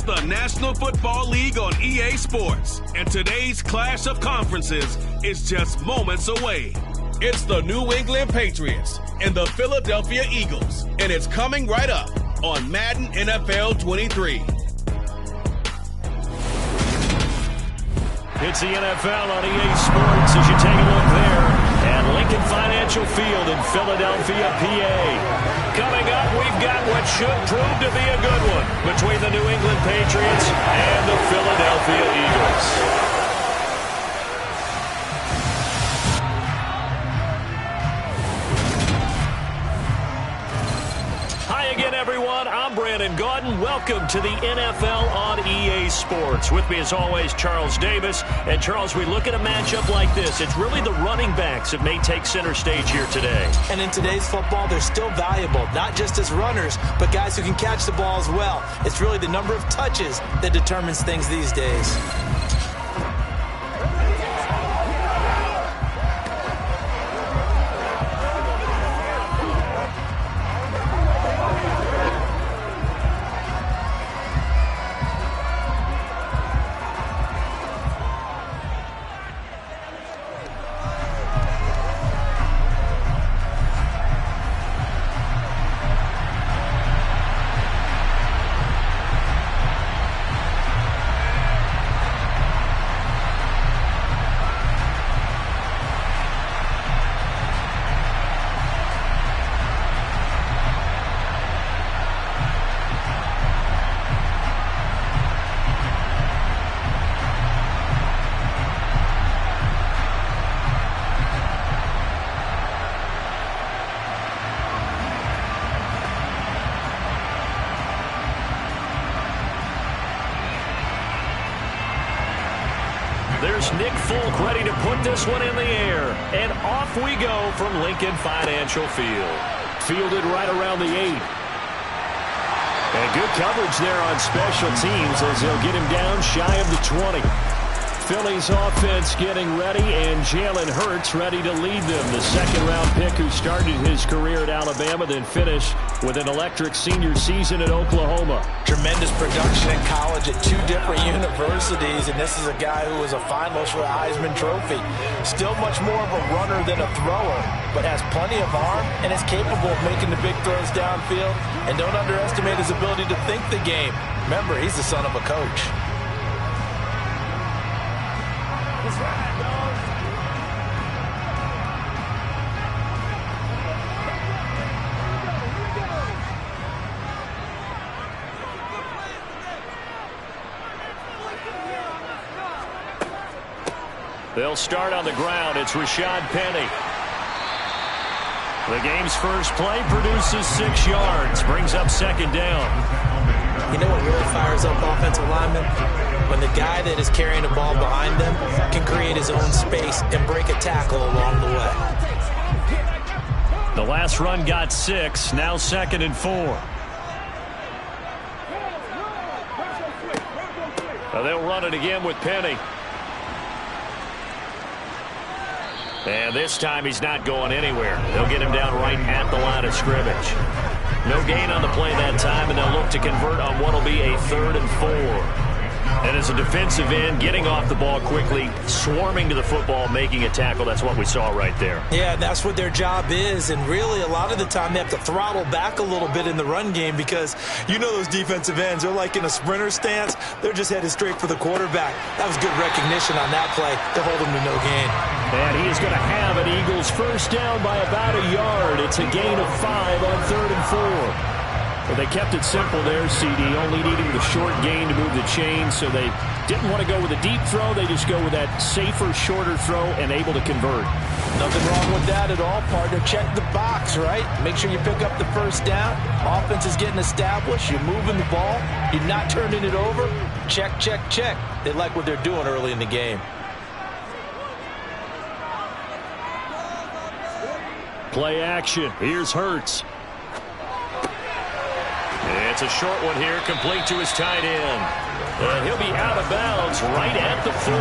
the National Football League on EA Sports, and today's clash of conferences is just moments away. It's the New England Patriots and the Philadelphia Eagles, and it's coming right up on Madden NFL 23. It's the NFL on EA Sports as you take a look there at Lincoln Financial Field in Philadelphia, PA. Coming up, we've got what should prove to be a good one between the New England Patriots and the Philadelphia Eagles. Everyone, I'm Brandon Gaudin. Welcome to the NFL on EA Sports. With me, as always, Charles Davis. And, Charles, we look at a matchup like this. It's really the running backs that may take center stage here today. And in today's football, they're still valuable, not just as runners, but guys who can catch the ball as well. It's really the number of touches that determines things these days. There's Nick Folk ready to put this one in the air. And off we go from Lincoln Financial Field. Fielded right around the 8. And good coverage there on special teams as they'll get him down shy of the 20. Philly's offense getting ready, and Jalen Hurts ready to lead them. The second-round pick who started his career at Alabama, then finished with an electric senior season at Oklahoma. Tremendous production in college at 2 different universities, and this is a guy who was a finalist for the Heisman Trophy. Still much more of a runner than a thrower, but has plenty of arm and is capable of making the big throws downfield. And don't underestimate his ability to think the game. Remember, he's the son of a coach. They'll start on the ground. It's Rashad Penny. The game's first play produces 6 yards. Brings up second down. You know what really fires up offensive linemen? When the guy that is carrying the ball behind them can create his own space and break a tackle along the way. The last run got 6. Now 2nd and 4. They'll run it again with Penny. And this time he's not going anywhere. They'll get him down right at the line of scrimmage. No gain on the play that time, and they'll look to convert on what will be a 3rd and 4. And as a defensive end, getting off the ball quickly, swarming to the football, making a tackle. That's what we saw right there. Yeah, that's what their job is. And really, a lot of the time, they have to throttle back a little bit in the run game because you know those defensive ends, they're like in a sprinter stance. They're just headed straight for the quarterback. That was good recognition on that play to hold him to no gain. And he is going to have an Eagles first down by about a yard. It's a gain of 5 on 3rd and 4. Well, they kept it simple there, CD, only needing the short gain to move the chain, so they didn't want to go with a deep throw. They just go with that safer, shorter throw and able to convert. Nothing wrong with that at all, partner. Check the box, right? Make sure you pick up the first down. Offense is getting established. You're moving the ball. You're not turning it over. Check, check, check. They like what they're doing early in the game. Play action. Here's Hurts. It's a short one here, complete to his tight end. And he'll be out of bounds right at the 40.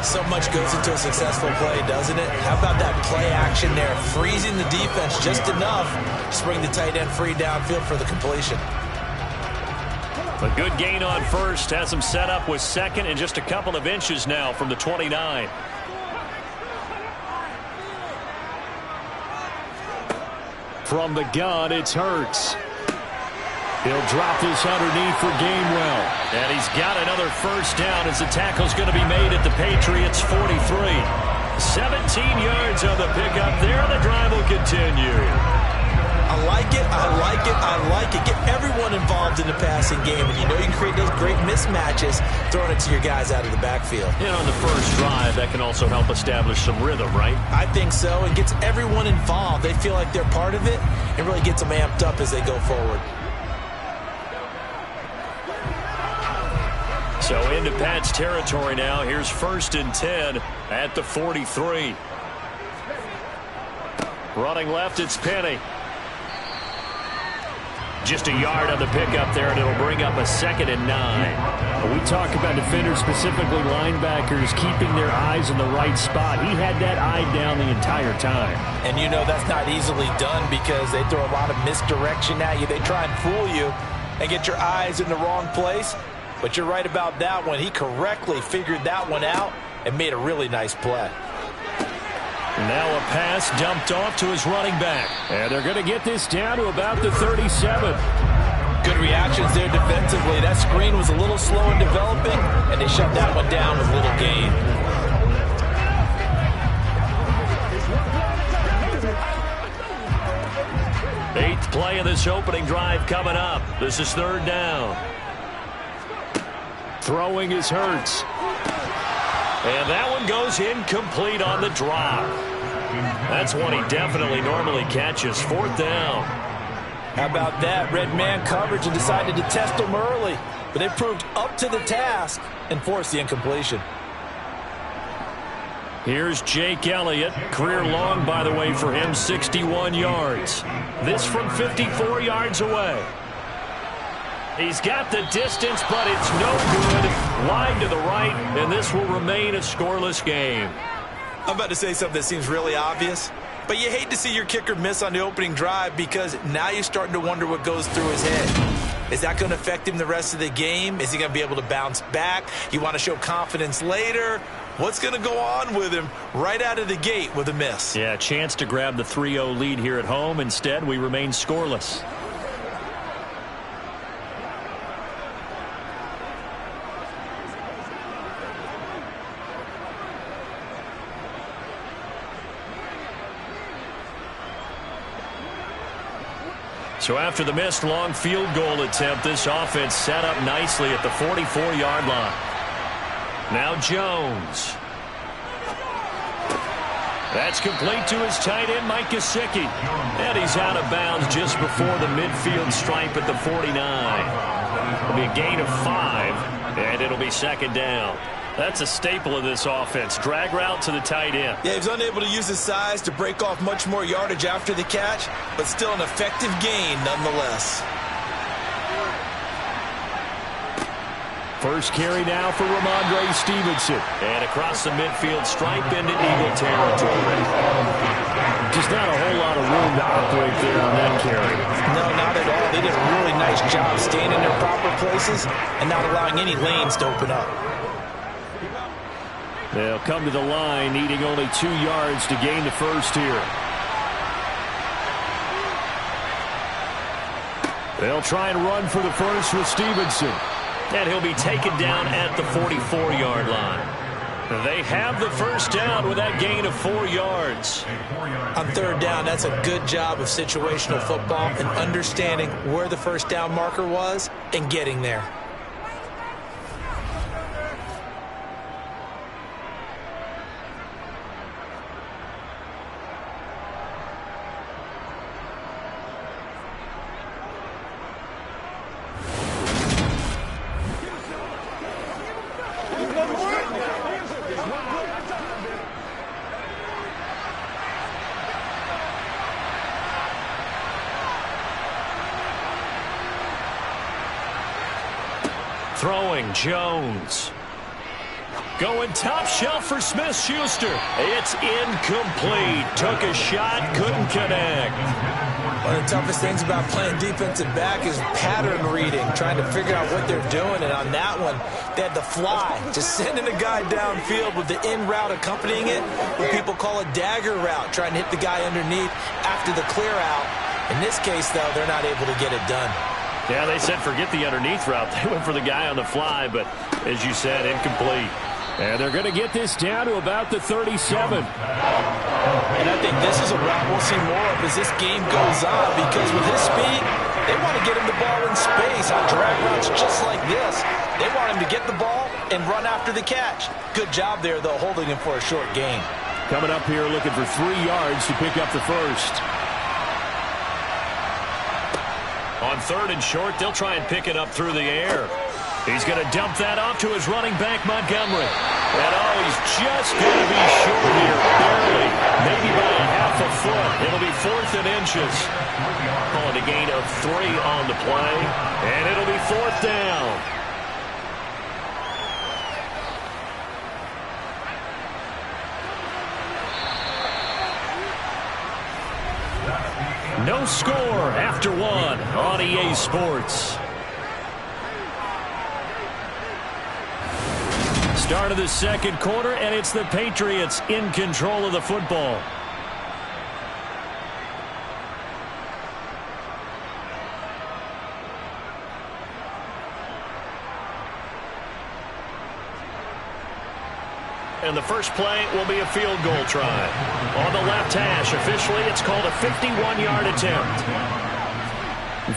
So much goes into a successful play, doesn't it? How about that play action there? Freezing the defense just enough to bring the tight end free downfield for the completion. A good gain on first. Has him set up with second and just a couple of inches now from the 29. From the gun, it's Hurts. He'll drop this underneath for Gainwell. And he's got another first down as the tackle's going to be made at the Patriots' 43. 17 yards on the pickup there. The drive will continue. I like it, I like it, I like it. Get everyone involved in the passing game, and you know you can create those great mismatches throwing it to your guys out of the backfield. And on the first drive, that can also help establish some rhythm, right? I think so. It gets everyone involved. They feel like they're part of it. It really gets them amped up as they go forward. So into Pat's territory now. Here's 1st and 10 at the 43. Running left, it's Penny. Just a yard on the pickup there, and it'll bring up a 2nd and 9. We talk about defenders, specifically linebackers, keeping their eyes in the right spot. He had that eye down the entire time. And you know that's not easily done because they throw a lot of misdirection at you. They try and fool you and get your eyes in the wrong place. But you're right about that one. He correctly figured that one out and made a really nice play. Now a pass dumped off to his running back. And they're going to get this down to about the 37. Good reactions there defensively. That screen was a little slow in developing, and they shut that one down with little gain. Eighth play of this opening drive coming up. This is 3rd down. Throwing is Hurts. And that one goes incomplete on the drop. That's one he definitely normally catches. 4th down. How about that? Red man coverage and decided to test them early. But they proved up to the task and forced the incompletion. Here's Jake Elliott. Career long, by the way, for him, 61 yards. This from 54 yards away. He's got the distance, but it's no good. Wide to the right, and this will remain a scoreless game. I'm about to say something that seems really obvious, but you hate to see your kicker miss on the opening drive because now you're starting to wonder what goes through his head. Is that going to affect him the rest of the game? Is he going to be able to bounce back? You want to show confidence later? What's going to go on with him right out of the gate with a miss? Yeah, chance to grab the 3-0 lead here at home. Instead, we remain scoreless. So after the missed long field goal attempt, this offense set up nicely at the 44-yard line. Now Jones. That's complete to his tight end, Mike Gesicki. And he's out of bounds just before the midfield stripe at the 49. It'll be a gain of 5, and it'll be 2nd down. That's a staple of this offense. Drag route to the tight end. Yeah, he was unable to use his size to break off much more yardage after the catch, but still an effective gain nonetheless. First carry now for Ramondre Stevenson. And across the midfield stripe into Eagle territory. Just not a whole lot of room to operate there on that carry. No, not at all. They did a really nice job staying in their proper places and not allowing any lanes to open up. They'll come to the line, needing only 2 yards to gain the first here. They'll try and run for the first with Stevenson. And he'll be taken down at the 44-yard line. They have the first down with that gain of 4 yards. On 3rd down, that's a good job of situational football and understanding where the first down marker was and getting there. Throwing Jones. Going top shelf for Smith-Schuster. It's incomplete. Took a shot, couldn't connect. One of the toughest things about playing defensive back is pattern reading, trying to figure out what they're doing. And on that one, they had the fly, just sending a guy downfield with the in route accompanying it, what people call a dagger route, trying to hit the guy underneath after the clear out. In this case, though, they're not able to get it done. Yeah, they said forget the underneath route. They went for the guy on the fly, but as you said, incomplete. And they're going to get this down to about the 37. And I think this is a route we'll see more of as this game goes on, because with his speed, they want to get him the ball in space on drag routes just like this. They want him to get the ball and run after the catch. Good job there, though, holding him for a short gain. Coming up here looking for 3 yards to pick up the first. On 3rd and short, they'll try and pick it up through the air. He's going to dump that off to his running back, Montgomery. And, oh, he's just going to be short here, barely, maybe by a half a foot. It'll be 4th and inches. Calling a gain of 3 on the play, and it'll be 4th down. No score after 1 on EA Sports. Start of the second quarter, and it's the Patriots in control of the football. And the first play will be a field goal try. On the left hash, officially, it's called a 51-yard attempt.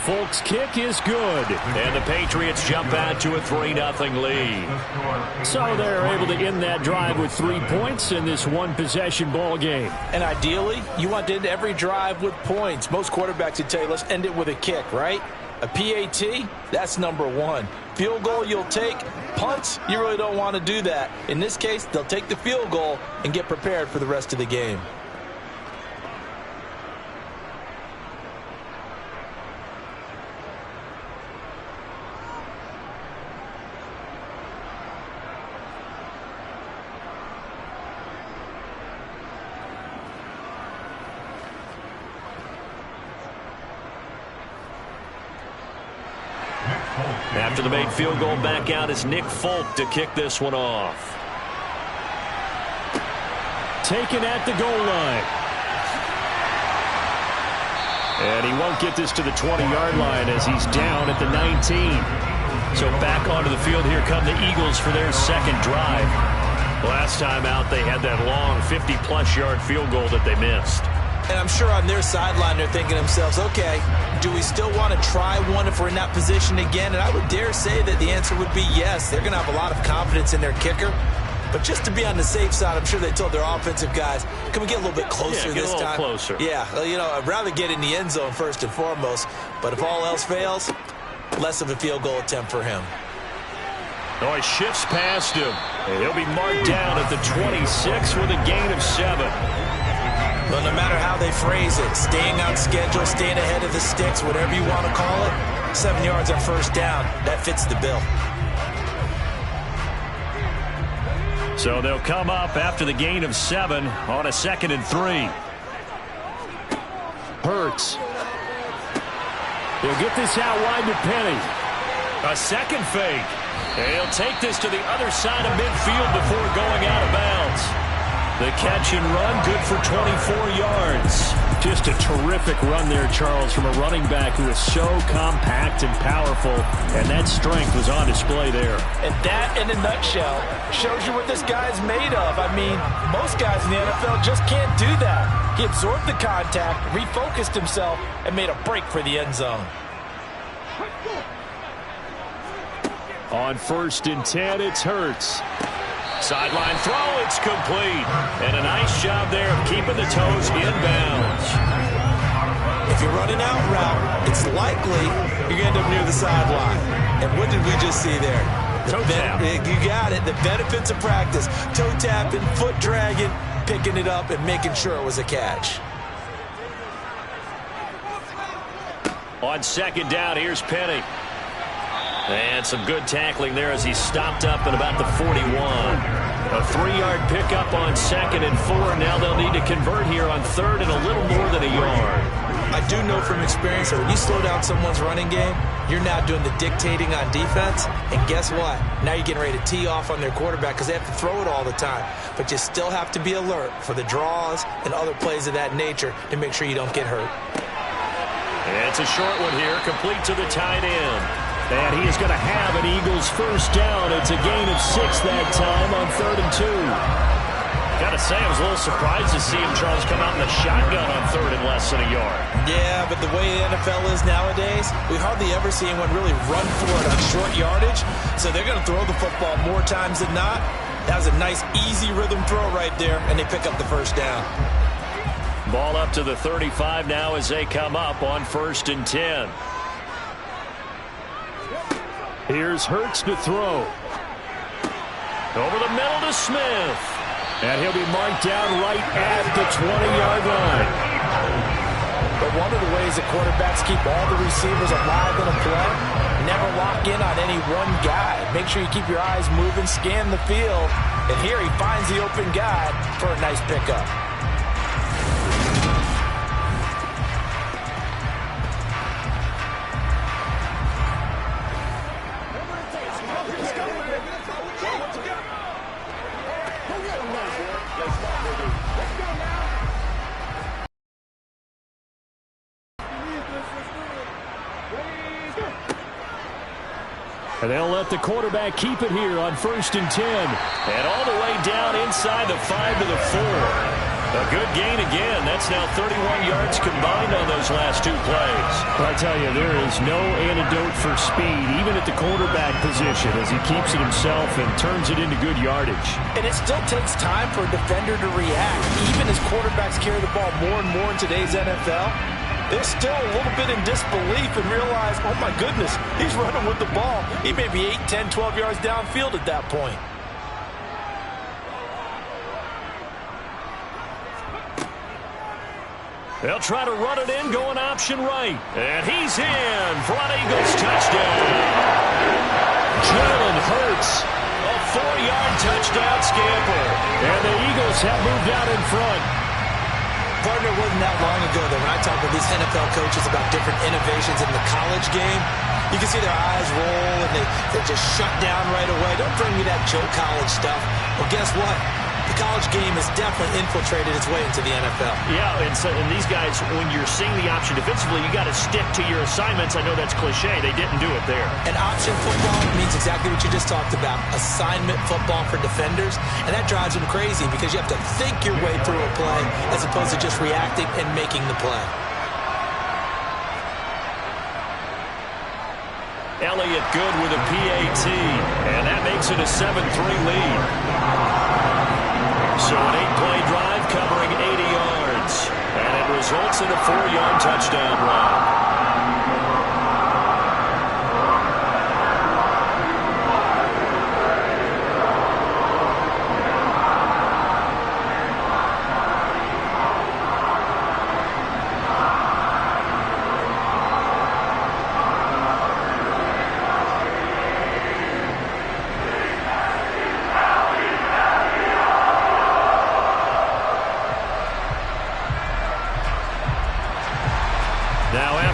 Folks' kick is good. And the Patriots jump out to a 3-0 lead. So they're able to end that drive with 3 points in this one-possession ball game. And ideally, you want to end every drive with points. Most quarterbacks would tell you, let's end it with a kick, right? A PAT, that's number 1. Field goal you'll take. Punts, you really don't want to do that. In this case, they'll take the field goal and get prepared for the rest of the game. After the made field goal, back out is Nick Folk to kick this one off. Taken at the goal line. And he won't get this to the 20-yard line as he's down at the 19. So back onto the field, here come the Eagles for their second drive. Last time out, they had that long 50-plus yard field goal that they missed. And I'm sure on their sideline they're thinking to themselves, okay, do we still want to try one if we're in that position again? And I would dare say that the answer would be yes. They're going to have a lot of confidence in their kicker. But just to be on the safe side, I'm sure they told their offensive guys, can we get a little bit closer this time? Closer. Yeah, you know, I'd rather get in the end zone first and foremost. But if all else fails, less of a field goal attempt for him. Oh, he shifts past him. And he'll be marked down at the 26 with a gain of 7. Well, no matter how they phrase it, staying on schedule, staying ahead of the sticks, whatever you want to call it, 7 yards on first down, that fits the bill. So they'll come up after the gain of 7 on a 2nd and 3. Hurts. He'll get this out wide to Penny. A second fake. And he'll take this to the other side of midfield before going out of bounds. The catch and run, good for 24 yards. Just a terrific run there, Charles, from a running back who is so compact and powerful, and that strength was on display there. And that, in a nutshell, shows you what this guy's made of. I mean, most guys in the NFL just can't do that. He absorbed the contact, refocused himself, and made a break for the end zone. On 1st and 10, it's Hurts. Sideline throw, it's complete. And a nice job there of keeping the toes in bounds. If you're running out route, it's likely you're going to end up near the sideline. And what did we just see there? Toe tap. You got it. The benefits of practice. Toe tapping, foot dragging, picking it up, and making sure it was a catch. On 2nd down, here's Penny. And some good tackling there as he stopped up at about the 41. A 3-yard pickup on 2nd and 4. Now they'll need to convert here on 3rd and a little more than a yard. I do know from experience that when you slow down someone's running game, you're now doing the dictating on defense. And guess what? Now you're getting ready to tee off on their quarterback because they have to throw it all the time. But you still have to be alert for the draws and other plays of that nature to make sure you don't get hurt. It's a short one here, complete to the tight end. And he is going to have an Eagles first down. It's a gain of 6 that time on 3rd and 2. Got to say, I was a little surprised to see him, Charles, come out in the shotgun on 3rd and less than a yard. Yeah, but the way the NFL is nowadays, we hardly ever see anyone really run for it on short yardage. So they're going to throw the football more times than not. That was a nice, easy rhythm throw right there, and they pick up the first down. Ball up to the 35 now as they come up on 1st and 10. Here's Hurts to throw. Over the middle to Smith. And he'll be marked down right at the 20-yard line. But one of the ways that quarterbacks keep all the receivers alive in a play, never lock in on any one guy. Make sure you keep your eyes moving, scan the field. And here he finds the open guy for a nice pickup. And they'll let the quarterback keep it here on 1st and 10. And all the way down inside the 5 to the 4. A good gain again. That's now 31 yards combined on those last 2 plays. I tell you, there is no antidote for speed, even at the quarterback position, as he keeps it himself and turns it into good yardage. And it still takes time for a defender to react. Even as quarterbacks carry the ball more and more in today's NFL, they're still a little bit in disbelief and realize, oh my goodness, he's running with the ball. He may be 8, 10, 12 yards downfield at that point. They'll try to run it in, going option right. And he's in for an Eagles touchdown. Jalen Hurts. A 4-yard touchdown scamper. And the Eagles have moved out in front. Partner, wasn't that long ago that when I talk with these NFL coaches about different innovations in the college game, you can see their eyes roll and they just shut down right away. Don't bring me that Joe College stuff. Well, guess what? The college game has definitely infiltrated its way into the NFL. Yeah, and these guys, when you're seeing the option defensively, you got to stick to your assignments. I know that's cliche. They didn't do it there. And option football means exactly what you just talked about, assignment football for defenders. And that drives them crazy because you have to think your way through a play as opposed to just reacting and making the play. Elliott good with a PAT, and that makes it a 7-3 lead. So an 8-play drive covering 80 yards, and it results in a 4-yard touchdown run.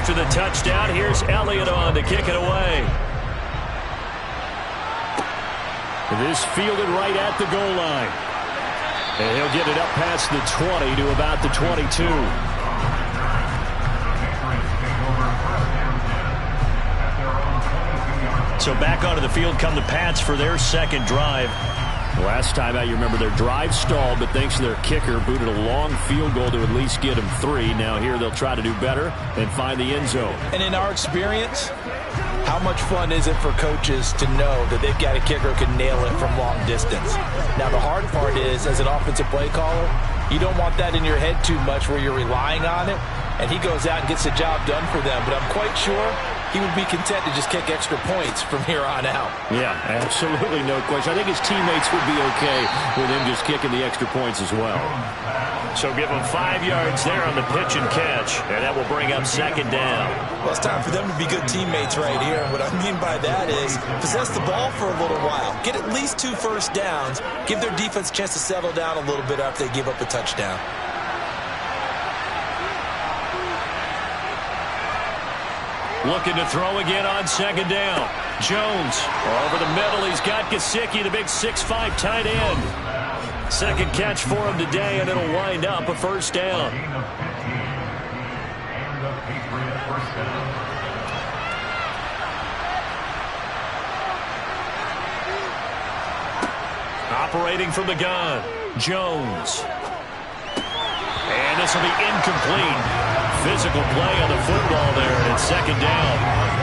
After the touchdown, here's Elliott on to kick it away. This fielded right at the goal line. And he'll get it up past the 20 to about the 22. So back onto the field come the Pats for their second drive. Last time out, you remember their drive stalled, but thanks to their kicker, booted a long field goal to at least get them 3. Now here they'll try to do better and find the end zone. And in our experience, how much fun is it for coaches to know that they've got a kicker who can nail it from long distance? Now the hard part is, as an offensive play caller, you don't want that in your head too much where you're relying on it, and he goes out and gets the job done for them. But I'm quite sure he would be content to just kick extra points from here on out. Yeah, absolutely no question. I think his teammates would be okay with him just kicking the extra points as well. So give them 5 yards there on the pitch and catch, and that will bring up second down. Well, it's time for them to be good teammates right here. And what I mean by that is possess the ball for a little while. Get at least 2 first downs. Give their defense a chance to settle down a little bit after they give up a touchdown. Looking to throw again on second down. Jones over the middle. He's got Gesicki, the big 6'5" tight end. Second catch for him today, and it'll wind up a first down. Operating from the gun, Jones. And this will be incomplete. Physical play on the football there, and it's second down.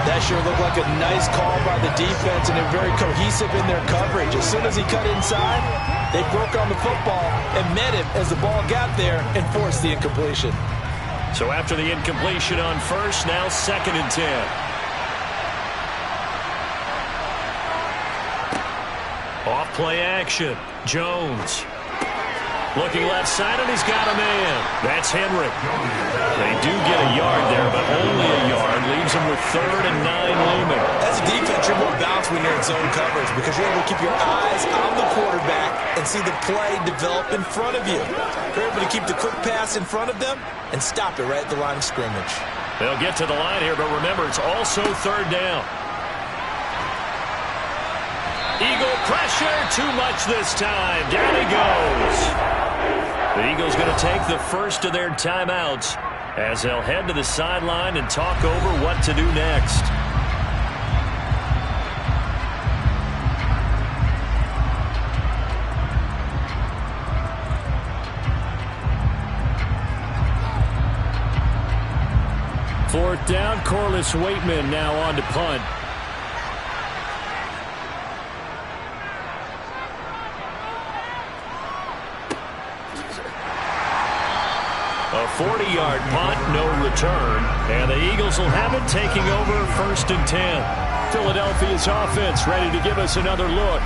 That sure looked like a nice call by the defense, and they're very cohesive in their coverage. As soon as he cut inside, they broke on the football and met him as the ball got there and forced the incompletion. So after the incompletion on first, now second and 10. Off play action, Jones. Looking left side, and he's got a man. That's Henry. They do get a yard there, but only a yard. Leaves him with 3rd and 9 looming. As a defense, you're more balanced when you're in zone coverage because you're able to keep your eyes on the quarterback and see the play develop in front of you. You're able to keep the quick pass in front of them and stop it right at the line of scrimmage. They'll get to the line here, but remember, it's also 3rd down. Eagle pressure, too much this time. Down he goes. The Eagles going to take the first of their timeouts as they'll head to the sideline and talk over what to do next. Fourth down, Corliss Waitman now on to punt. A 40-yard punt, no return, and the Eagles will have it taking over 1st and 10. Philadelphia's offense ready to give us another look.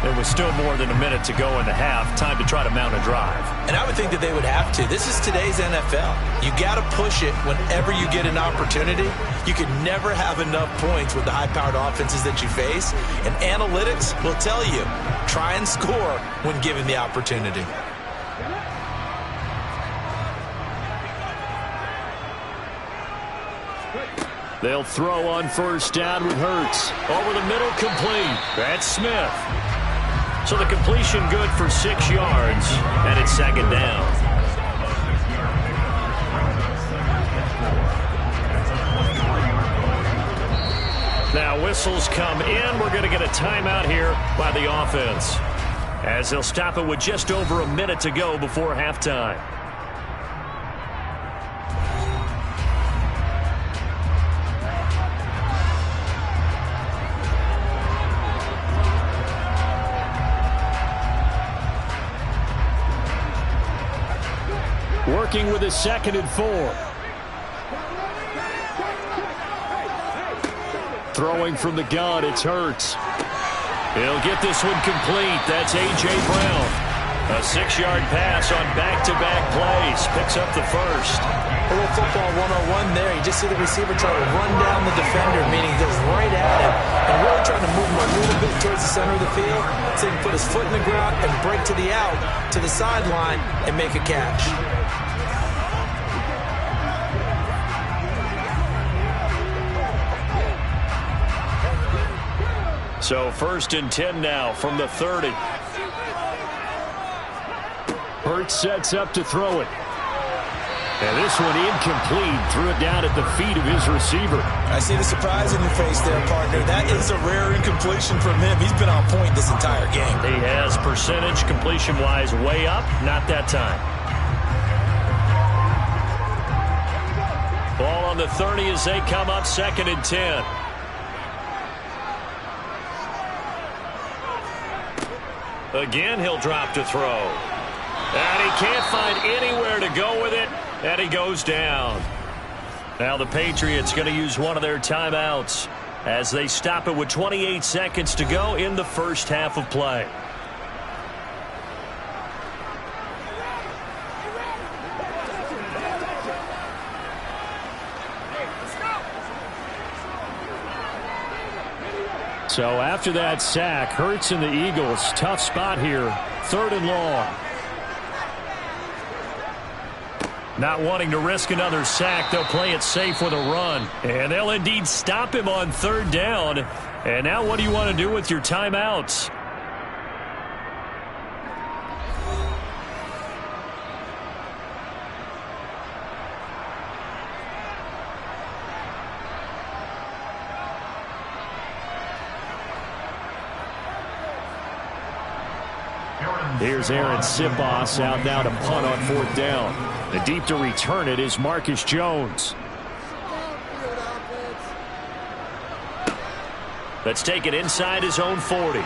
There was still more than a minute to go in the half. Time to try to mount a drive. And I would think that they would have to. This is today's NFL. You got to push it whenever you get an opportunity. You can never have enough points with the high-powered offenses that you face. And analytics will tell you, try and score when given the opportunity. They'll throw on first down with Hurts. Over the middle, complete. That's Smith. So the completion good for 6 yards, and it's second down. Now whistles come in. We're going to get a timeout here by the offense, as they'll stop it with just over a minute to go before halftime. Working with a 2nd and 4. Throwing from the gun, it's Hurts. He'll get this one complete. That's A.J. Brown. A 6-yard pass on back-to-back plays. Picks up the first. A little football 101 there. You just see the receiver try to run down the defender, meaning he goes right at him and really trying to move him a little bit towards the center of the field so he can put his foot in the ground and break to the out, to the sideline, and make a catch. So 1st and 10 now from the 30. Hurts sets up to throw it. And this one incomplete. Threw it down at the feet of his receiver. I see the surprise in your face there, partner. That is a rare incompletion from him. He's been on point this entire game. He has percentage completion-wise way up. Not that time. Ball on the 30 as they come up 2nd and 10. Again, he'll drop to throw. And he can't find anywhere to go with it, and he goes down. Now the Patriots going to use one of their timeouts as they stop it with 28 seconds to go in the first half of play. So after that sack, Hurts and the Eagles, tough spot here, 3rd and long. Not wanting to risk another sack, they'll play it safe with a run. And they'll indeed stop him on 3rd down. And now what do you want to do with your timeouts? Here's Aaron Sipos out now to punt on 4th down. The deep to return it is Marcus Jones. Let's take it inside his own 40. We'll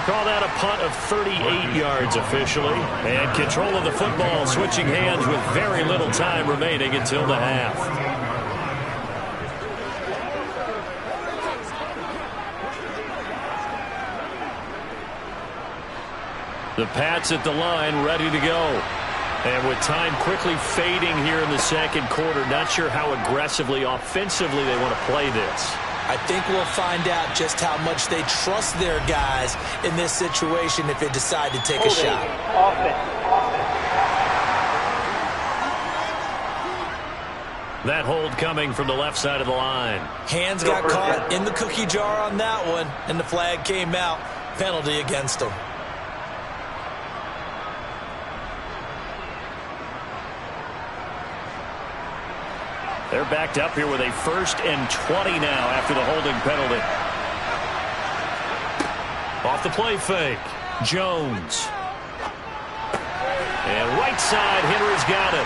call that a punt of 38 yards officially. And control of the football switching hands with very little time remaining until the half. The Pats at the line, ready to go. And with time quickly fading here in the 2nd quarter, not sure how aggressively, offensively they want to play this. I think we'll find out just how much they trust their guys in this situation if they decide to take a shot. That hold coming from the left side of the line. Hands got caught in the cookie jar on that one, and the flag came out. Penalty against them. They're backed up here with a 1st and 20 now after the holding penalty. Off the play fake. Jones. And right side, Henry's got it.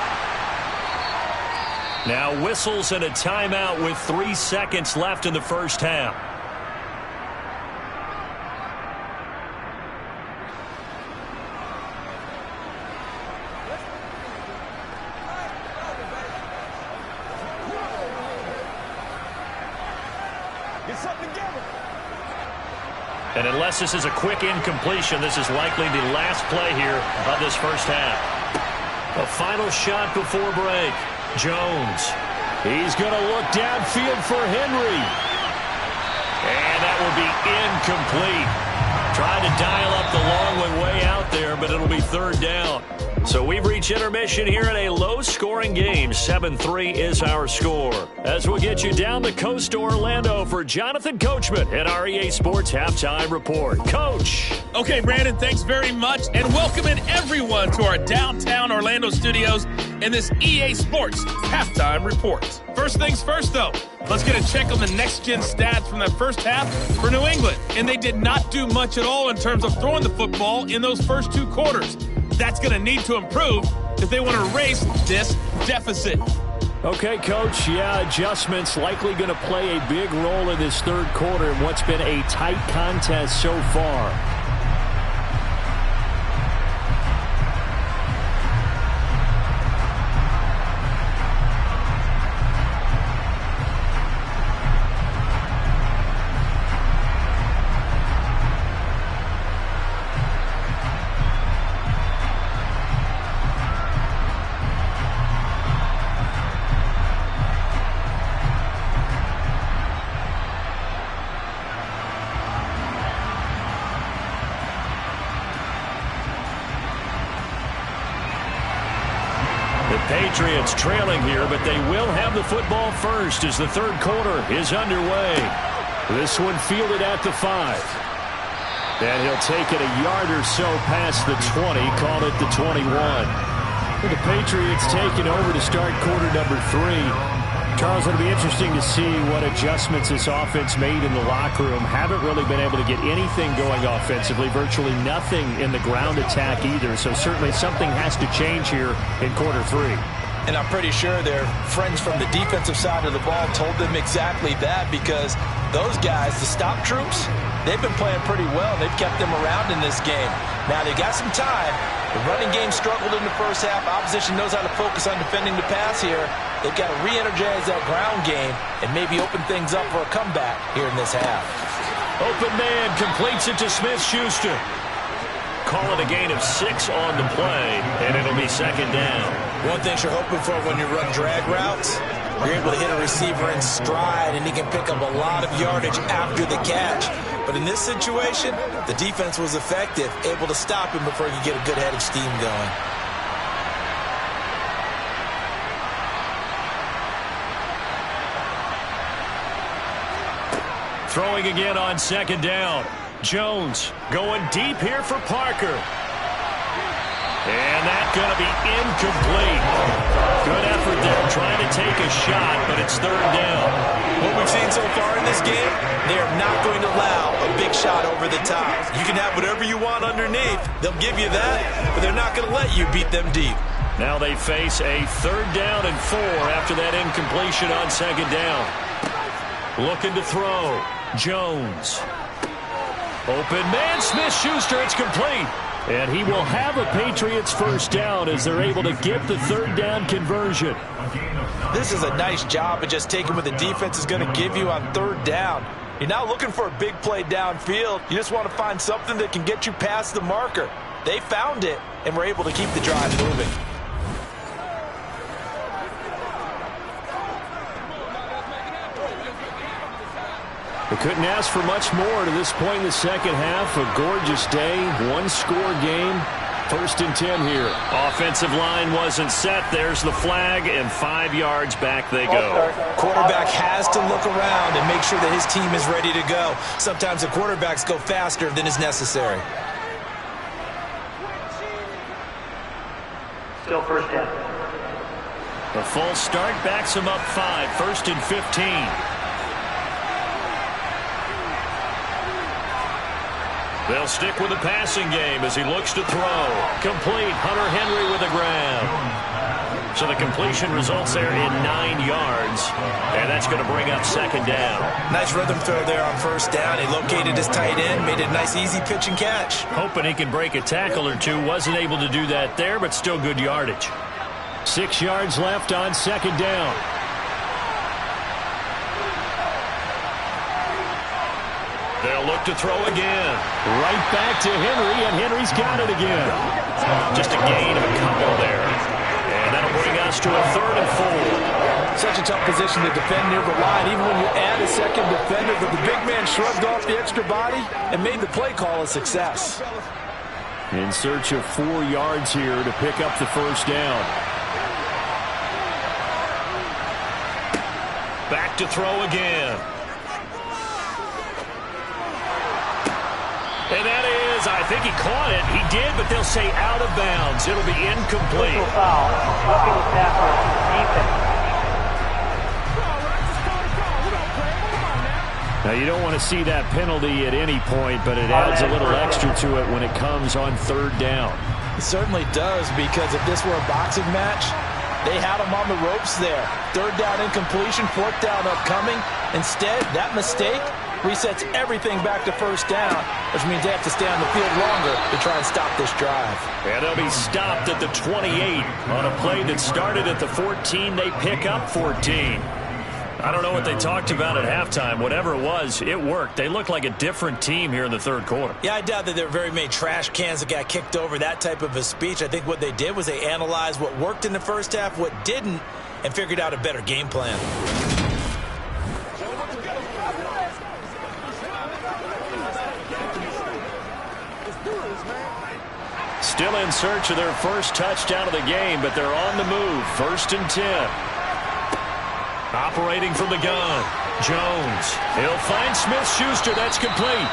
Now whistles and a timeout with 3 seconds left in the 1st half. And unless this is a quick incompletion, this is likely the last play here of this 1st half. A final shot before break. Jones. He's going to look downfield for Henry. And that will be incomplete. Trying to dial up the long one way out there, but it'll be 3rd down. So we've reached intermission here in a low-scoring game. 7-3 is our score. As we'll get you down the coast to Orlando for Jonathan Coachman at our EA Sports Halftime Report. Coach. Okay, Brandon, thanks very much, and welcoming everyone to our downtown Orlando studios in this EA Sports Halftime Report. First things first, though. Let's get a check on the next-gen stats from that 1st half for New England. And they did not do much at all in terms of throwing the football in those first 2 quarters. That's going to need to improve if they want to erase this deficit. Okay, Coach. Yeah, adjustments likely going to play a big role in this 3rd quarter in what's been a tight contest so far. Patriots trailing here, but they will have the football first as the 3rd quarter is underway. This one fielded at the 5. And he'll take it a yard or so past the 20, call it the 21. The Patriots taking over to start quarter number 3. Charles, it'll be interesting to see what adjustments this offense made in the locker room. Haven't really been able to get anything going offensively, virtually nothing in the ground attack either. So certainly something has to change here in quarter 3. And I'm pretty sure their friends from the defensive side of the ball told them exactly that, because those guys, the stop troops, they've been playing pretty well. They've kept them around in this game. Now they got some time. The running game struggled in the 1st half. Opposition knows how to focus on defending the pass here. They've got to re-energize that ground game and maybe open things up for a comeback here in this half. Open man completes it to Smith-Schuster. Call it a gain of 6 on the play, and it'll be 2nd down. One thing you're hoping for when you run drag routes, You're able to hit a receiver in stride, and he can pick up a lot of yardage after the catch. But in this situation, the defense was effective, able to stop him before he could get a good head of steam going. Throwing again on second down. Jones going deep here for Parker. And that's going to be incomplete. Good effort there trying to take a shot, but it's third down. What we've seen so far in this game, they are not going to allow a big shot over the top. You can have whatever you want underneath. They'll give you that, but they're not going to let you beat them deep. Now they face a third down and 4 after that incompletion on second down. Looking to throw. Jones. Open man, Smith-Schuster, it's complete. And he will have a Patriots first down as they're able to get the third down conversion. This is a nice job of just taking what the defense is going to give you on third down. You're not looking for a big play downfield. You just want to find something that can get you past the marker. They found it and were able to keep the drive moving. They couldn't ask for much more to this point in the second half. A gorgeous day, one-score game. 1st and 10 here. Offensive line wasn't set. There's the flag, and 5 yards back they go. Quarterback has to look around and make sure that his team is ready to go. Sometimes the quarterbacks go faster than is necessary. Still first down. The full start backs him up 5. 1st and 15. They'll stick with the passing game as he looks to throw. Complete. Hunter Henry with a grab. So the completion results there in 9 yards. And that's going to bring up second down. Nice rhythm throw there on first down. He located his tight end, made it a nice easy pitch and catch. Hoping he can break a tackle or two. Wasn't able to do that there, but still good yardage. 6 yards left on second down. They'll look to throw again. Right back to Henry, and Henry's got it again. Just a gain of a couple there. And that'll bring us to a 3rd and 4. Such a tough position to defend near the line, even when you add a second defender. But the big man shrugged off the extra body and made the play call a success. In search of 4 yards here to pick up the first down. Back to throw again. And that is, I think he caught it. He did, but they'll say out of bounds. It'll be incomplete. Foul. Roughing the passer. Defense. Now, you don't want to see that penalty at any point, but it adds a little extra to it when it comes on third down. It certainly does, because if this were a boxing match, they had him on the ropes there. Third down incompletion, 4th down upcoming. Instead, that mistake resets everything back to first down, which means they have to stay on the field longer to try and stop this drive. And they'll be stopped at the 28 on a play that started at the 14. They pick up 14. I don't know what they talked about at halftime. Whatever it was, it worked. They look like a different team here in the third quarter. Yeah, I doubt that there were very many trash cans that got kicked over, that type of a speech. I think what they did was they analyzed what worked in the first half, what didn't, and figured out a better game plan. Still in search of their first touchdown of the game, but they're on the move. 1st and 10. Operating from the gun. Jones. He'll find Smith-Schuster. That's complete.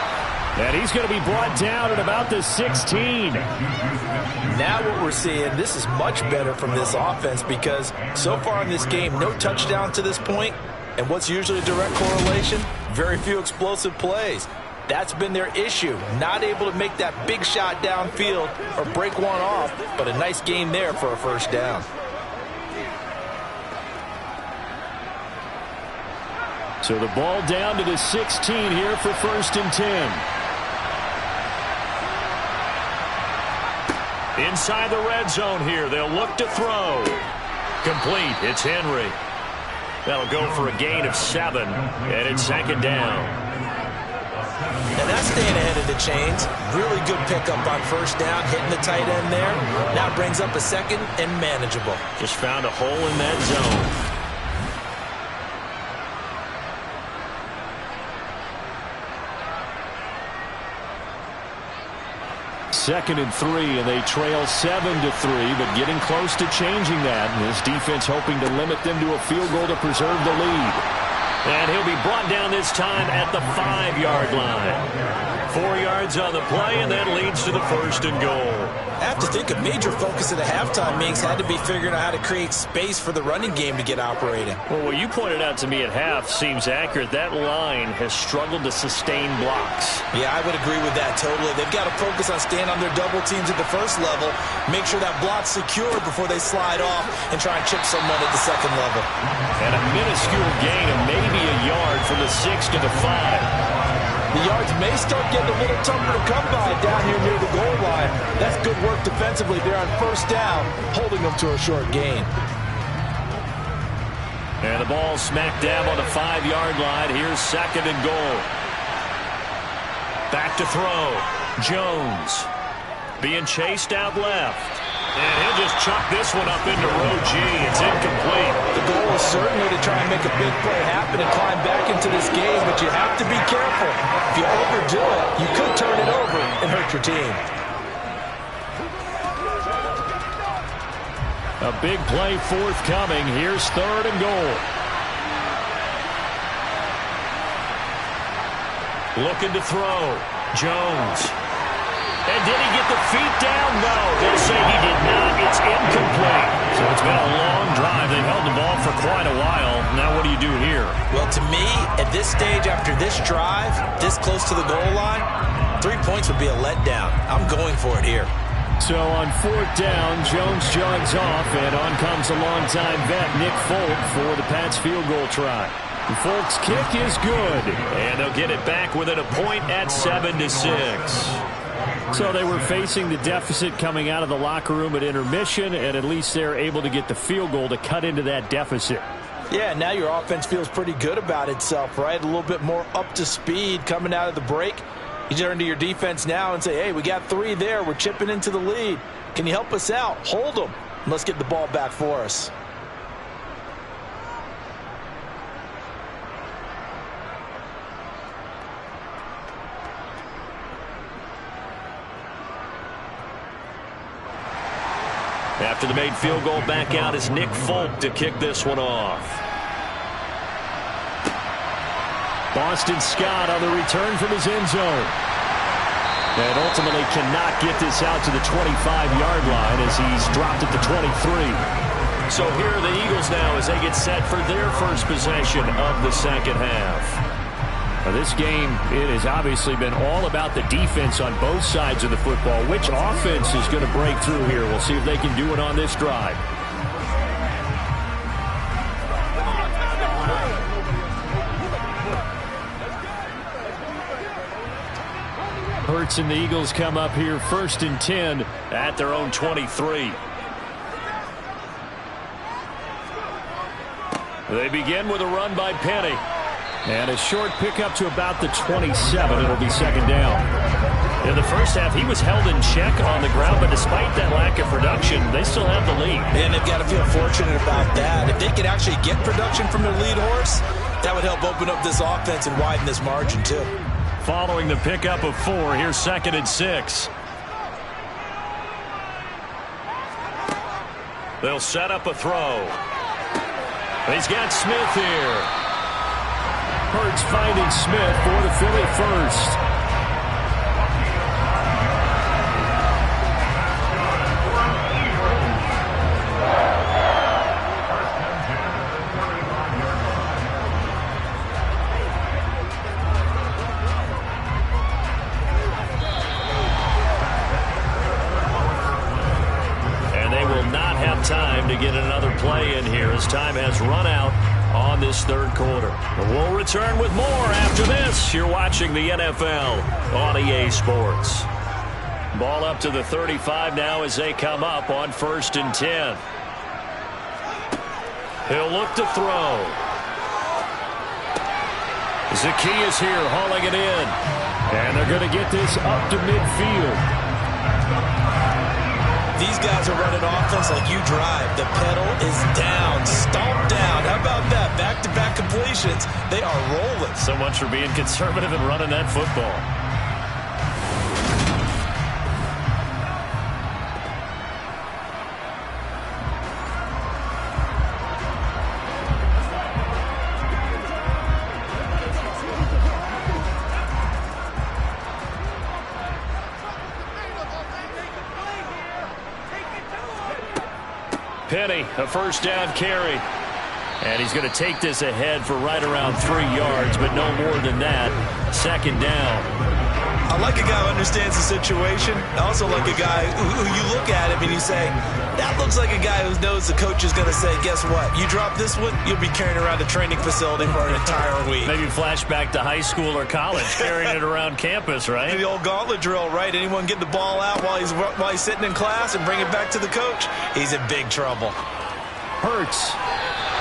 And he's going to be brought down at about the 16. Now what we're seeing, this is much better from this offense, because so far in this game, no touchdown to this point. And what's usually a direct correlation? Very few explosive plays. That's been their issue. Not able to make that big shot downfield or break one off, but a nice game there for a first down. So the ball down to the 16 here for 1st and 10. Inside the red zone here. They'll look to throw. Complete. It's Henry. That'll go for a gain of 7, and it's second down. And that's staying ahead of the chains. Really good pickup on first down, hitting the tight end there. Now brings up a second and manageable. Just found a hole in that zone. 2nd and 3, and they trail 7-3, but getting close to changing that. And this defense hoping to limit them to a field goal to preserve the lead. And he'll be brought down this time at the 5-yard line. 4 yards on the play, and that leads to the 1st and goal. I have to think a major focus of the halftime meetings had to be figuring out how to create space for the running game to get operating. Well, what you pointed out to me at half seems accurate. That line has struggled to sustain blocks. Yeah, I would agree with that totally. They've got to focus on staying on their double teams at the first level, make sure that block's secured before they slide off and try and chip someone at the second level. And a minuscule gain of maybe a yard from the 6 to the 5. The yards may start getting a little tougher to come by down here near the goal line. That's good work defensively there on 1st down, holding them to a short gain. And the ball smack dab on the 5-yard line. Here's 2nd and goal. Back to throw. Jones being chased out left. And he'll just chuck this one up into row G. It's incomplete. The goal is certainly to try and make a big play happen and climb back into this game, but you have to be careful. If you overdo it, you could turn it over and hurt your team. A big play forthcoming. Here's 3rd and goal. Looking to throw. Jones. And did he get the feet down? No. They'll say he did not. It's incomplete. So it's been a long drive. They've held the ball for quite a while. Now what do you do here? Well, to me, at this stage, after this drive, this close to the goal line, 3 points would be a letdown. I'm going for it here. So on 4th down, Jones jogs off, and on comes a longtime vet, Nick Folk, for the Pats field goal try. Folk's kick is good. And they'll get it back within a point at 7-6. So they were facing the deficit coming out of the locker room at intermission, and at least they're able to get the field goal to cut into that deficit. Yeah, now your offense feels pretty good about itself, right? A little bit more up to speed coming out of the break. You turn to your defense now and say, hey, we got 3 there. We're chipping into the lead. Can you help us out? Hold them. And let's get the ball back for us. After the made field goal, back out is Nick Folk to kick this one off. Boston Scott on the return from his end zone. And ultimately cannot get this out to the 25-yard line as he's dropped at the 23. So here are the Eagles now as they get set for their first possession of the 2nd half. Now this game, it has obviously been all about the defense on both sides of the football. Which offense is going to break through here? We'll see if they can do it on this drive. Hurts and the Eagles come up here 1st and 10 at their own 23. They begin with a run by Penny. And a short pickup to about the 27. It'll be 2nd down. In the first half, he was held in check on the ground, but despite that lack of production, they still have the lead. And they've got to feel fortunate about that. If they could actually get production from their lead horse, that would help open up this offense and widen this margin, too. Following the pickup of 4, here's 2nd and 6. They'll set up a throw. He's got Smith here. Hurts finding Smith for the Philly first. And they will not have time to get another play in here as time has run out on this 3rd quarter. We'll return with more after this. You're watching the NFL on EA Sports. Ball up to the 35 now as they come up on 1st and 10. He'll look to throw. Zacchaeus here hauling it in. And they're going to get this up to midfield. These guys are running offense like you drive. The pedal is down, stomped down. How about that? Back-to-back completions. They are rolling. So much for being conservative and running that football. Penny, a first down carry. And he's going to take this ahead for right around 3 yards, but no more than that. Second down. I like a guy who understands the situation. I also like a guy who you look at him and you say, that looks like a guy who knows the coach is going to say, guess what? You drop this one, you'll be carrying around a training facility for an entire week. Maybe flashback to high school or college, carrying it around campus, right? The old gauntlet drill, right? Anyone get the ball out while he's sitting in class and bring it back to the coach? He's in big trouble. Hurts.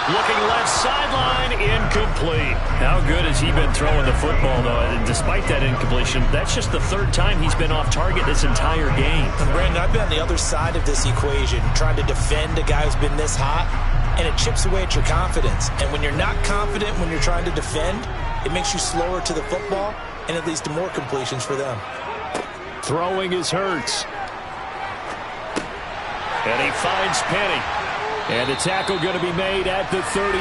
Looking left sideline, incomplete. How good has he been throwing the football, though? And despite that incompletion, that's just the third time he's been off target this entire game. And Brandon, I've been on the other side of this equation, trying to defend a guy who's been this hot, and it chips away at your confidence. And when you're not confident when you're trying to defend, it makes you slower to the football, and it leads to more completions for them. Throwing is Hurts. And he finds Penny. And the tackle going to be made at the 38.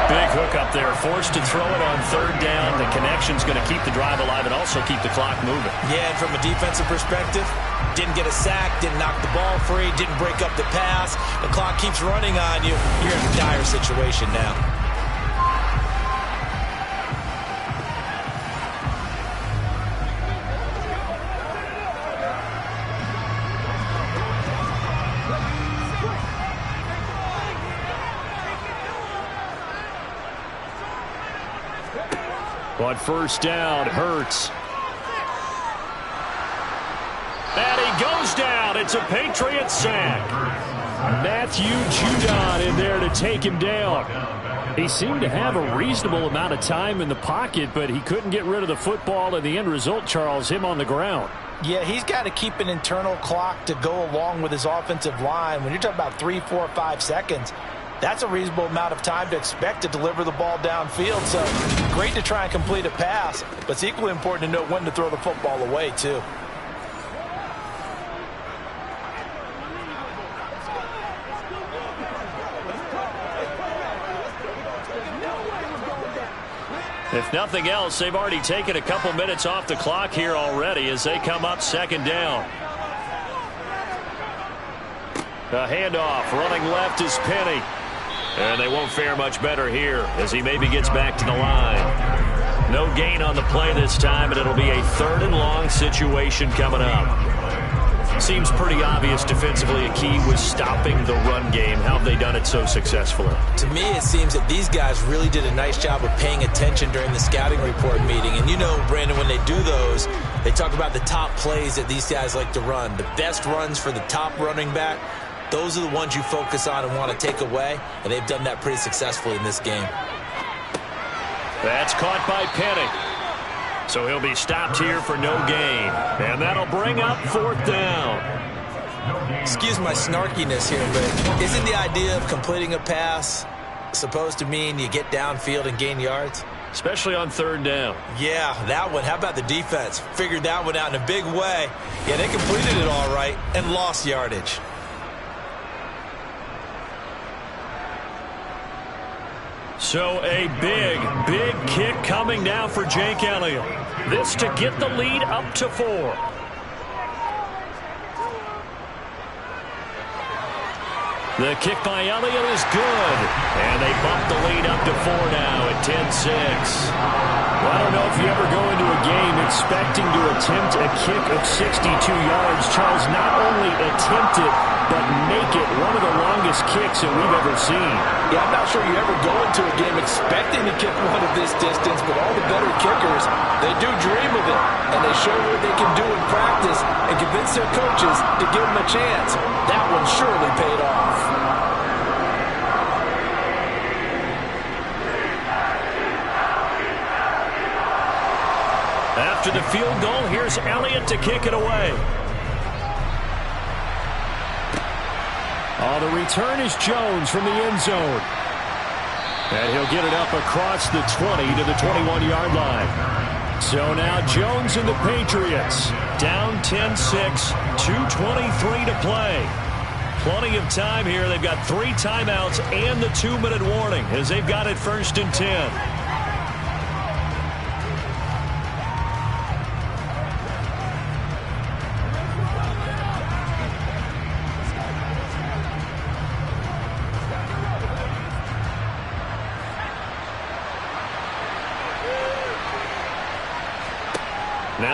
Big hook up there. Forced to throw it on third down. The connection's going to keep the drive alive and also keep the clock moving. Yeah, and from a defensive perspective, didn't get a sack, didn't knock the ball free, didn't break up the pass. The clock keeps running on you. You're in a dire situation now. On first down, Hurts. And he goes down. It's a Patriots sack. Matthew Judon in there to take him down. He seemed to have a reasonable amount of time in the pocket, but he couldn't get rid of the football, and the end result, Charles, him on the ground. Yeah, he's got to keep an internal clock to go along with his offensive line. When you're talking about 3, 4, 5 seconds, that's a reasonable amount of time to expect to deliver the ball downfield. So great to try and complete a pass, but it's equally important to know when to throw the football away, too. If nothing else, they've already taken a couple minutes off the clock here already as they come up second down. A handoff, running left is Penny. And they won't fare much better here as he maybe gets back to the line. No gain on the play this time, and it'll be a third and long situation coming up. Seems pretty obvious defensively a key was stopping the run game. How have they done it so successfully? To me, it seems that these guys really did a nice job of paying attention during the scouting report meeting. And you know, Brandon, when they do those, they talk about the top plays that these guys like to run. The best runs for the top running back. Those are the ones you focus on and want to take away, and they've done that pretty successfully in this game. That's caught by Penny. So he'll be stopped here for no gain. And that'll bring up fourth down. Excuse my snarkiness here, but isn't the idea of completing a pass supposed to mean you get downfield and gain yards? Especially on third down. Yeah, that one. How about the defense? Figured that one out in a big way. Yeah, they completed it all right and lost yardage. So a big kick coming now for Jake Elliott. This to get the lead up to 4. The kick by Elliott is good. And they bump the lead up to 4 now at 10-6. Well, I don't know if you ever go into a game expecting to attempt a kick of 62 yards. Charles, not only attempt it, but make it one of the longest kicks that we've ever seen. Yeah, I'm not sure you ever go into a game expecting to kick one of this distance, but all the better kickers, they do dream of it, and they show what they can do in practice and convince their coaches to give them a chance. That one surely paid off. After the field goal, here's Elliott to kick it away. The return is Jones from the end zone. And he'll get it up across the 20 to the 21-yard line. So now Jones and the Patriots down 10-6, 2:23 to play. Plenty of time here. They've got 3 timeouts and the 2-minute warning as they've got it 1st and 10.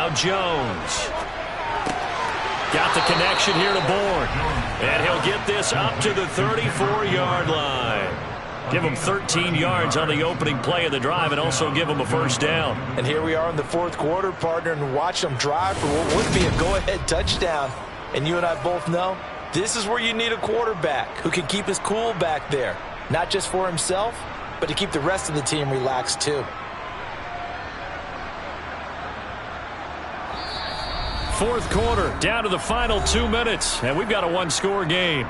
Now Jones. Got the connection here to Bourne. And he'll get this up to the 34-yard line. Give him 13 yards on the opening play of the drive and also give him a first down. And here we are in the fourth quarter, partner, and watch them drive for what would be a go-ahead touchdown. And you and I both know this is where you need a quarterback who can keep his cool back there. Not just for himself, but to keep the rest of the team relaxed too. Fourth quarter, down to the final 2 minutes, and we've got a one-score game.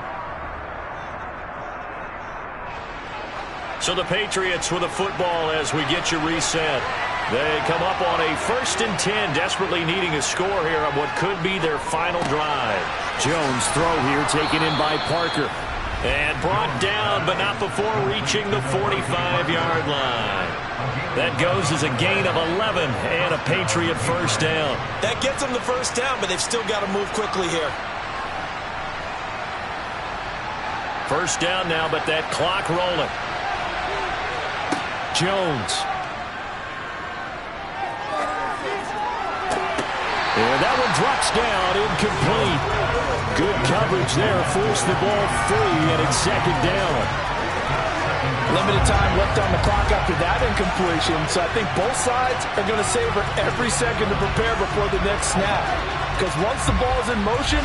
So the Patriots with the football as we get you reset. They come up on a 1st and 10, desperately needing a score here on what could be their final drive. Jones throw here taken in by Parker. And brought down, but not before reaching the 45-yard line. That goes as a gain of 11 and a Patriot first down. That gets them the first down, but they've still got to move quickly here. First down now, but that clock rolling. Jones. And that one drops down, incomplete. Good coverage there, forced the ball free, and it's second down. Limited time left on the clock after that incompletion, so I think both sides are going to savor every second to prepare before the next snap. Because once the ball's in motion,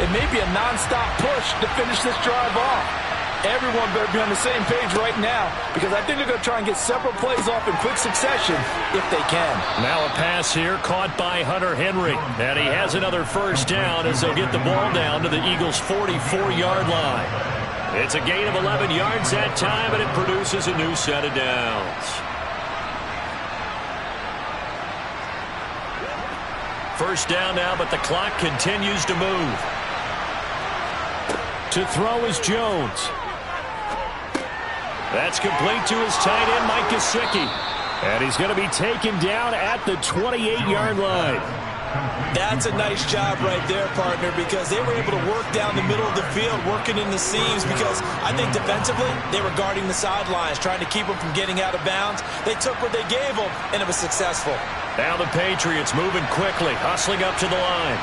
it may be a non-stop push to finish this drive off. Everyone better be on the same page right now, because I think they're going to try and get several plays off in quick succession if they can. Now a pass here caught by Hunter Henry. And he has another first down as they'll get the ball down to the Eagles' 44-yard line. It's a gain of 11 yards that time, and it produces a new set of downs. First down now, but the clock continues to move. To throw is Jones. That's complete to his tight end, Mike Gesicki. And he's going to be taken down at the 28-yard line. That's a nice job right there, partner, because they were able to work down the middle of the field, working in the seams, because I think defensively they were guarding the sidelines, trying to keep them from getting out of bounds. They took what they gave them, and it was successful. Now the Patriots moving quickly, hustling up to the line.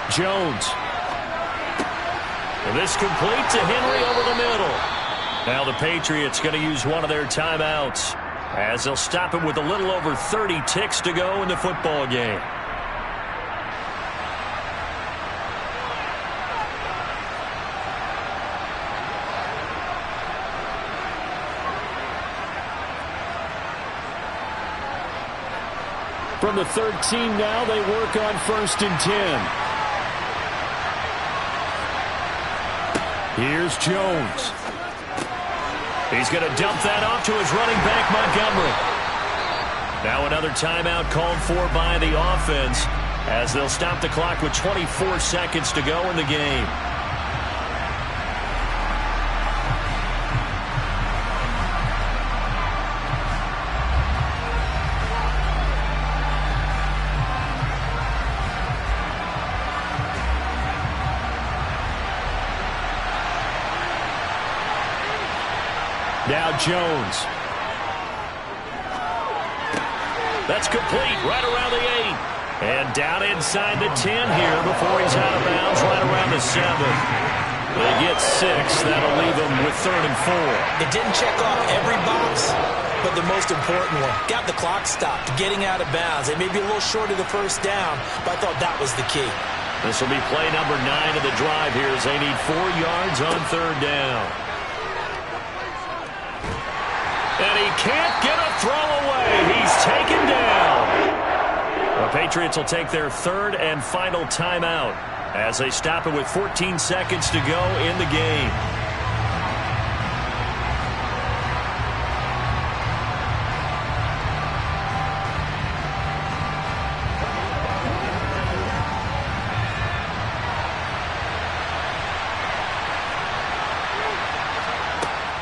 Jones. And this complete to Henry over the middle. Now the Patriots going to use one of their timeouts as they'll stop it with a little over 30 ticks to go in the football game. From the 13 now, they work on 1st and 10. Here's Jones. He's going to dump that off to his running back, Montgomery. Now another timeout called for by the offense as they'll stop the clock with 24 seconds to go in the game. Now Jones. That's complete right around the 8. And down inside the 10 here before he's out of bounds right around the 7. They get 6. That'll leave them with 3rd and 4. It didn't check off every box, but the most important one. Got the clock stopped, getting out of bounds. They may be a little short of the first down, but I thought that was the key. This will be play number 9 of the drive here as they need 4 yards on 3rd down. And he can't get a throw away. He's taken down. The Patriots will take their 3rd and final timeout as they stop it with 14 seconds to go in the game.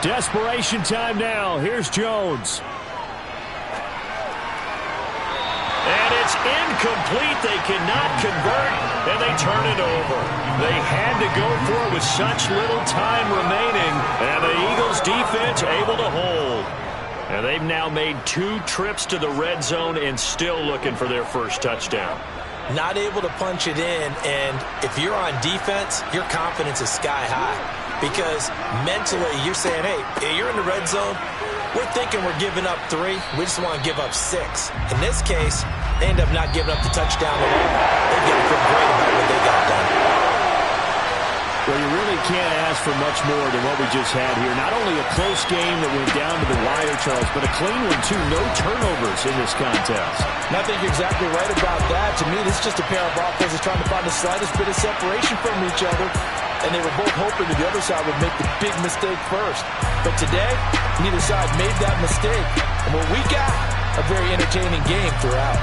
Desperation time now. Here's Jones. And it's incomplete. They cannot convert, and they turn it over. They had to go for it with such little time remaining, and the Eagles defense able to hold. And they've now made 2 trips to the red zone and still looking for their first touchdown. Not able to punch it in, and if you're on defense, your confidence is sky high. Because mentally, you're saying, hey, you're in the red zone. We're thinking we're giving up 3. We just want to give up 6. In this case, they end up not giving up the touchdown at all. They've got to feel great about what they got done. Well, you really can't ask for much more than what we just had here. Not only a close game that went down to the wire, Charles, but a clean one, too. No turnovers in this contest. And I think you're exactly right about that. To me, this is just a pair of offenses trying to find the slightest bit of separation from each other. And they were both hoping that the other side would make the big mistake first. But today, neither side made that mistake. And what we got, a very entertaining game throughout.